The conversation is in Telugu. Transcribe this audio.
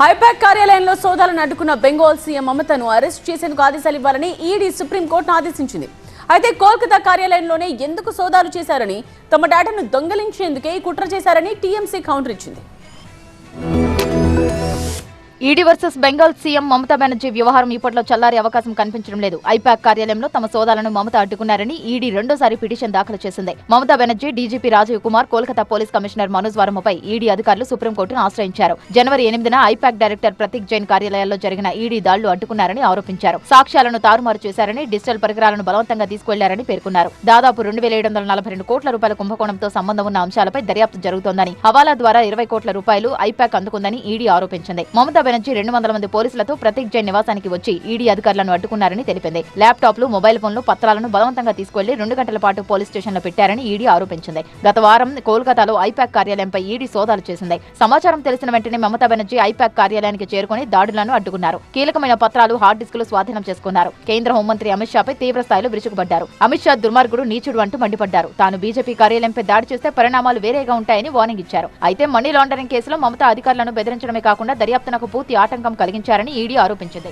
ఐపాక్ కార్యాలయంలో సోదాలను అడ్డుకున్న బెంగాల్ సీఎం మమతను అరెస్ట్ చేసేందుకు ఆదేశాలు ఇవ్వాలని ఈడీ సుప్రీంకోర్టును ఆదేశించింది. అయితే కోల్కతా కార్యాలయంలోనే ఎందుకు సోదాలు చేశారని, తమ డేటాను దొంగిలించేందుకే కుట్ర చేశారని టీఎంసీ కౌంటర్ ఇచ్చింది. ED versus Bengal CM Mamata Banerjee వ్యవహారం ఇప్పట్లో చల్లారే అవకాశం కనిపించడం లేదు. ఐపాక్ కార్యాలయంలో తమ సోదాలను మమత అడ్డుకున్నారని ఈడీ రెండోసారి పిటిషన్ దాఖలు చేసింది. Mamata Banerjee, DGP Rajeev Kumar, Kolkata police commissioner Manoj వర్మపై ఈడీ అధికారులు సుప్రీంకోర్టును ఆశ్రయించారు. జనవరి 8న ఐపాక్ డైరెక్టర్ ప్రతీక్ జైన్ కార్యాలయాల్లో జరిగిన ఈడీ దాడులు అడ్డుకున్నారని ఆరోపించారు. సాక్ష్యాలను తారుమారు చేశారని, డిజిటల్ పరికరాలను బలవంతంగా తీసుకెళ్లారని పేర్కొన్నారు. దాదాపు 2742 కోట్ల రూపాయల కుంభకోణంతో సంబంధం ఉన్న అంశాలపై దర్యాప్తు జరుగుతోందని, హవాలా ద్వారా 20 కోట్ల రూపాయలు ఐపాక్ అందుకుందని ఈడీ ఆరోపించింది. మమతా బెనర్జీ 200 మంది పోలీసులతో ప్రతీక్ జైన్ నివాసానికి వచ్చి ఈడీ అధికారులను అడ్డుకున్నారని తెలిపింది. ల్యాప్టాప్లు, మొబైల్ ఫోన్లు, పత్రాలను బలవంతంగా తీసుకెళ్లి 2 గంటల పాటు పోలీస్ స్టేషన్లో పెట్టారని ఈడీ ఆరోపించింది. గత వారం కోల్కతాలో ఐపాక్ కార్యాలయంపై ఈడీ సోదాలు చేసింది. సమాచారం తెలిసిన వెంటనే మమతా బెనర్జీ ఐపాక్ కార్యాలయానికి చేరుకుని దాడులను అడ్డుకున్నారు. కీలకమైన పత్రాలు, హార్డ్ డిస్కులు స్వాధీనం చేసుకున్నారు. కేంద్ర హోంమంత్రి అమిత్ షాపై తీవ్ర స్థాయిలో విరుచుకుపడ్డారు. అమిత్ షా దుర్మార్గుడు, నీచుడు అంటూ మండిపడ్డారు. తాను బీజేపీ కార్యాలయంపై దాడి చేస్తే పరిణామాలు వేరేగా ఉంటాయని వార్నింగ్ ఇచ్చారు. అయితే మనీ లాండరింగ్ కేసులో మమతా అధికారులను బెదిరించడమే కాకుండా దర్యాప్తునకు పూర్తి ఆటంకం కలిగించారని ఈడీ ఆరోపించింది.